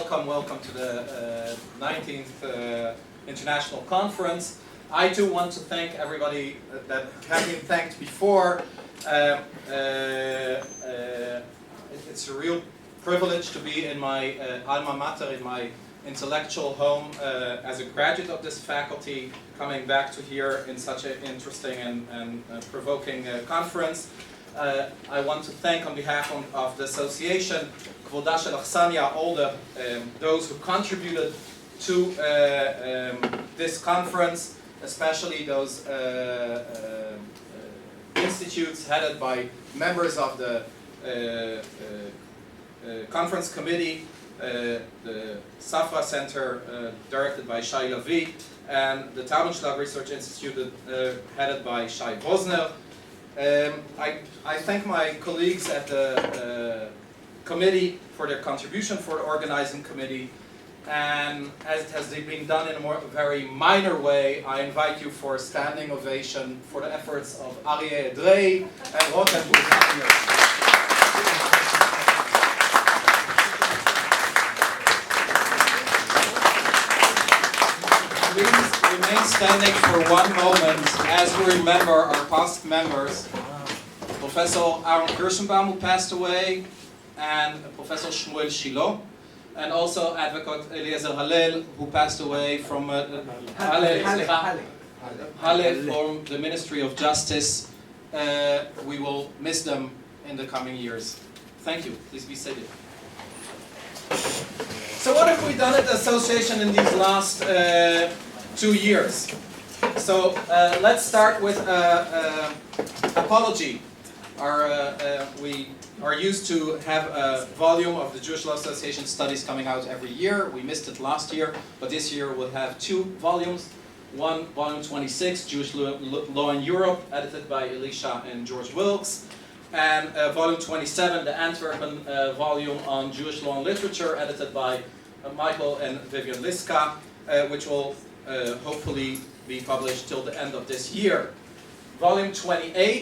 welcome to the 19th International Conference. I too want to thank everybody that have been thanked before. It's a real privilege to be in my alma mater, in my intellectual home as a graduate of this faculty, coming back to here in such an interesting and provoking conference. I want to thank on behalf of the association, כבודה של אכסניה, all those who contributed to this conference, especially those institutes headed by members of the conference committee, the Safra Center directed by Shai Lavi, and the Taubendschlag Research Institute headed by Shai Bosner. I thank my colleagues at the committee for their contribution for the organizing committee, and as it has been done in a very minor way, I invite you for a standing ovation for the efforts of Aryeh Edrei and Rotem Bulgarian. Please remain standing for one moment as we remember our past members, Professor Aaron Kirschenbaum, who passed away, and Professor Shmuel Shiloh, and also Advocate Eliezer Hallel, who passed away from Hallel from the Ministry of Justice. We will miss them in the coming years. Thank you. Please be seated. So what have we done at the association in these last 2 years? So let's start with apology. We are used to have a volume of the Jewish Law Association studies coming out every year. We missed it last year, but this year we'll have 2 volumes. One, volume 26, Jewish Law in Europe, edited by Elisha and George Wilkes. And volume 27, the Antwerpen volume on Jewish Law and Literature, edited by Michael and Vivian Liska, which will hopefully be published till the end of this year. Volume 28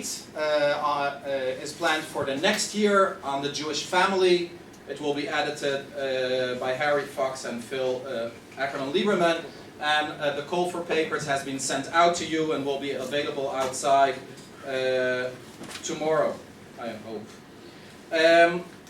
is planned for the next year on the Jewish family. It will be edited by Harry Fox and Phil Ackerman-Lieberman. And the call for papers has been sent out to you and will be available outside tomorrow, I hope.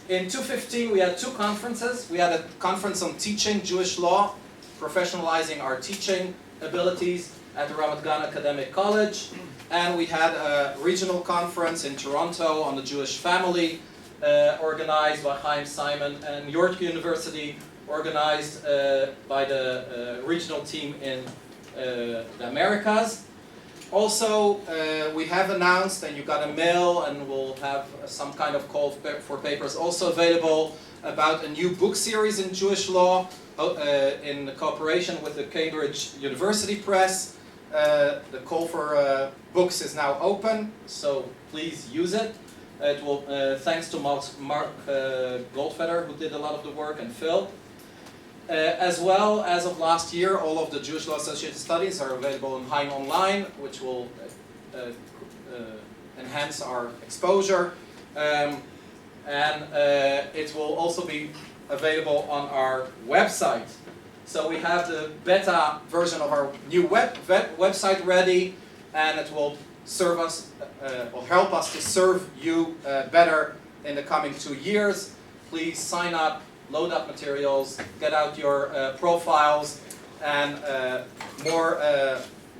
In 2015 we had 2 conferences. We had a conference on teaching Jewish law, professionalizing our teaching abilities at the Ramat Gan Academic College. And we had a regional conference in Toronto on the Jewish family, organized by Chaim Simon, and York University, organized by the regional team in the Americas. Also, we have announced, and you got a mail, and we'll have some kind of call for papers also available, about a new book series in Jewish law in cooperation with the Cambridge University Press. The call for books is now open, so please use it. It will, thanks to Mark Goldfeder, who did a lot of the work, and Phil. As well, as of last year, all of the Jewish Law Associated Studies are available in Haim Online, which will enhance our exposure. And it will also be available on our website. So we have the beta version of our new website ready, and it will serve us, will help us to serve you better in the coming 2 years. Please sign up, load up materials, get out your profiles, and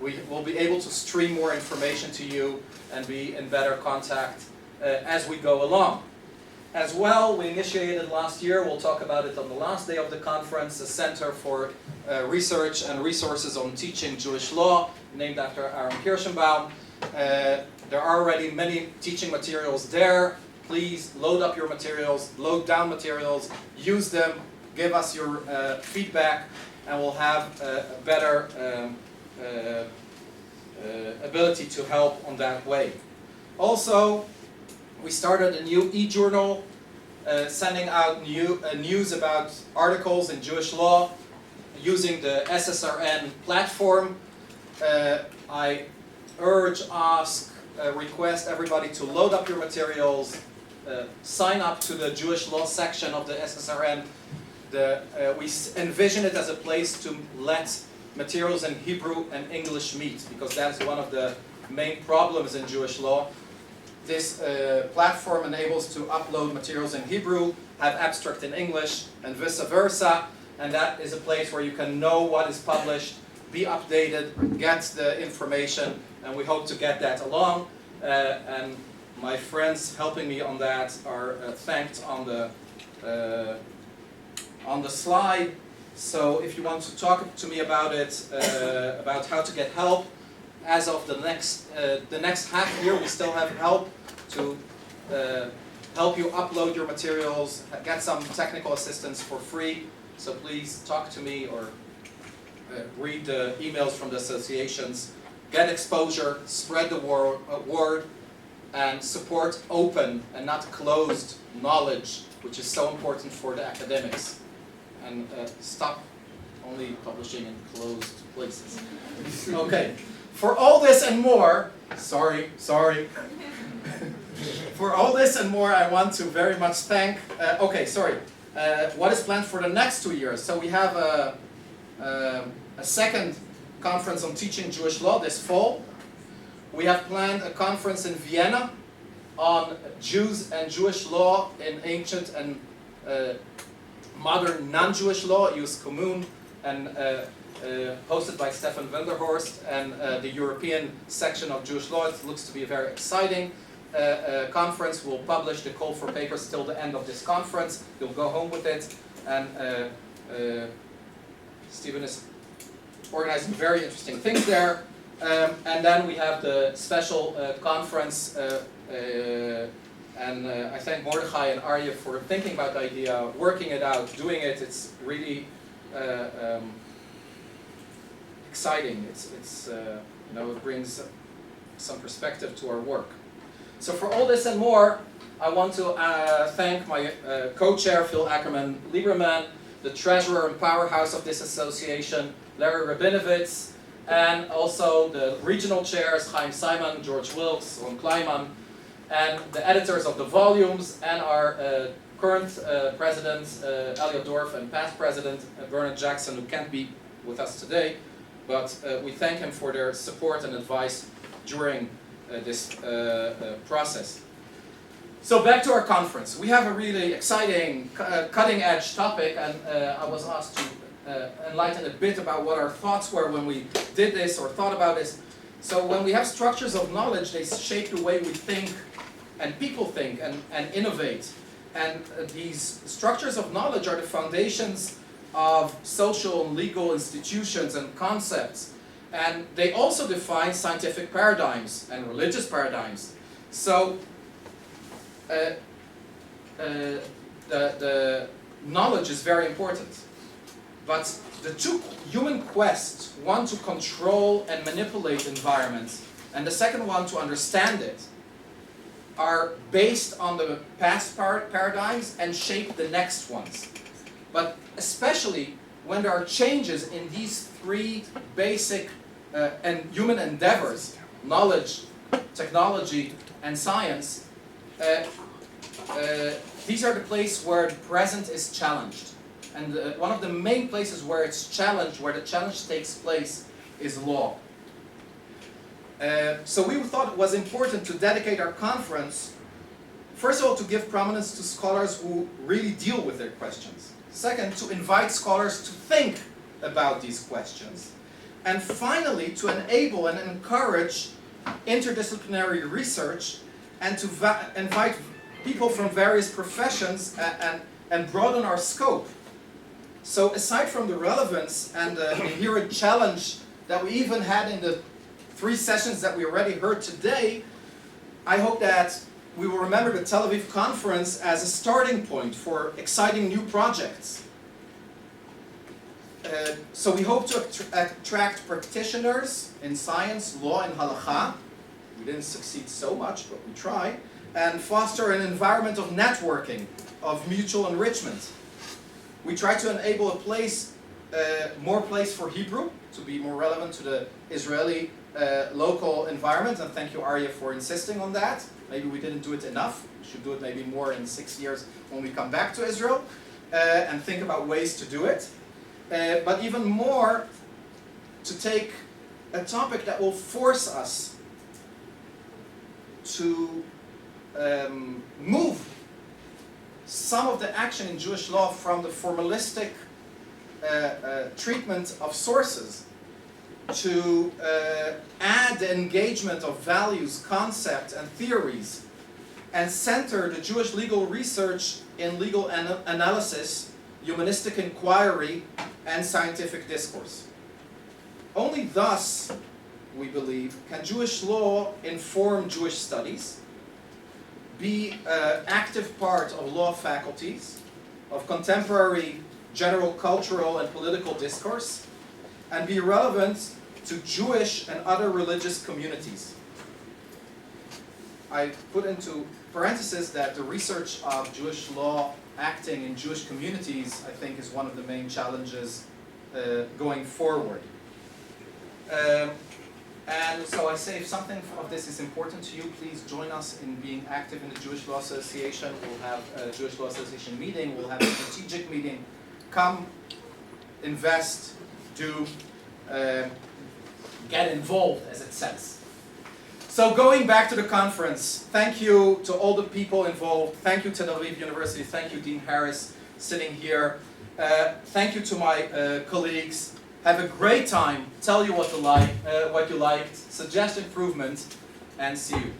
we will be able to stream more information to you and be in better contact as we go along. As well, we initiated last year, we'll talk about it on the last day of the conference, a Center for Research and Resources on Teaching Jewish Law, named after Aaron Kirschenbaum. There are already many teaching materials there. Please load up your materials, load down materials, use them, give us your feedback, and we'll have a better ability to help on that way. Also, we started a new e-journal sending out news about articles in Jewish law using the SSRN platform. I urge, ask, request everybody to load up your materials, sign up to the Jewish law section of the SSRN we envision it as a place to let materials in Hebrew and English meet, because that's one of the main problems in Jewish law. This platform enables to upload materials in Hebrew, have abstract in English, and vice versa, and that is a place where you can know what is published, be updated, get the information, and we hope to get that along. And my friends helping me on that are thanked on the slide. So if you want to talk to me about it, about how to get help, as of the next half year, we still have help to help you upload your materials, get some technical assistance for free. So please talk to me or read the emails from the associations, get exposure, spread the word, and support open and not closed knowledge, which is so important for the academics. And stop only publishing in closed places. Okay, for all this and more, sorry. For all this and more, I want to very much thank, what is planned for the next 2 years? So we have a second conference on teaching Jewish law this fall. We have planned a conference in Vienna on Jews and Jewish law in ancient and modern non-Jewish law, Jus Commun, and hosted by Stefan Wenderhorst and the European section of Jewish law. It looks to be a very exciting conference. We'll publish the call for papers till the end of this conference. You'll go home with it, and Stephen is organizing very interesting things there. And then we have the special conference, and I thank Mordechai and Arya for thinking about the idea, working it out, doing it. It's really exciting. It brings some perspective to our work. So for all this and more, I want to thank my co-chair, Phil Ackerman-Lieberman, the treasurer and powerhouse of this association, Larry Rabinovitz, and also the regional chairs, Chaim Simon, George Wilkes, Ron Kleiman, and the editors of the volumes, and our current president, Elliot Dorff, and past president, Bernard Jackson, who can't be with us today, but we thank him for their support and advice during this process. So back to our conference. We have a really exciting, cutting-edge topic, and I was asked to enlighten a bit about what our thoughts were when we did this or thought about this. So when we have structures of knowledge, they shape the way we think and people think and innovate. And these structures of knowledge are the foundations of social and legal institutions and concepts. And they also define scientific paradigms and religious paradigms. So the knowledge is very important. But the two human quests, one to control and manipulate environments, and the second one to understand it, are based on the past paradigms and shape the next ones. But especially when there are changes in these three basic and human endeavors, knowledge, technology, and science, these are the places where the present is challenged. And one of the main places where it's challenged, where the challenge takes place, is law. So we thought it was important to dedicate our conference, first of all, to give prominence to scholars who really deal with their questions. Second, to invite scholars to think about these questions. And finally, to enable and encourage interdisciplinary research and to invite people from various professions and broaden our scope. So aside from the relevance and the inherent challenge that we even had in the 3 sessions that we already heard today, I hope that we will remember the Tel Aviv conference as a starting point for exciting new projects. So we hope to attract practitioners in science, law, and halakha. We didn't succeed so much, but we tried. And foster an environment of networking, of mutual enrichment. We try to enable a place, more place for Hebrew, to be more relevant to the Israeli local environment. And thank you, Arya, for insisting on that. Maybe we didn't do it enough. We should do it maybe more in 6 years when we come back to Israel. and think about ways to do it, but even more to take a topic that will force us to move some of the action in Jewish law from the formalistic treatment of sources to add the engagement of values, concepts, and theories, and center the Jewish legal research in legal analysis, humanistic inquiry, and scientific discourse. Only thus, we believe, can Jewish law inform Jewish studies, be an active part of law faculties, of contemporary general cultural and political discourse, and be relevant to Jewish and other religious communities. I put into parentheses that the research of Jewish law acting in Jewish communities, I think, is one of the main challenges going forward. And so I say, if something of this is important to you, please join us in being active in the Jewish Law Association. We'll have a Jewish Law Association meeting, we'll have a strategic meeting. Come, invest, do, get involved, as it says. So going back to the conference, thank you to all the people involved. Thank you to Tel Aviv University. Thank you, Dean Harris, sitting here. Thank you to my colleagues. Have a great time. Tell you what you liked, suggest improvement, and see you.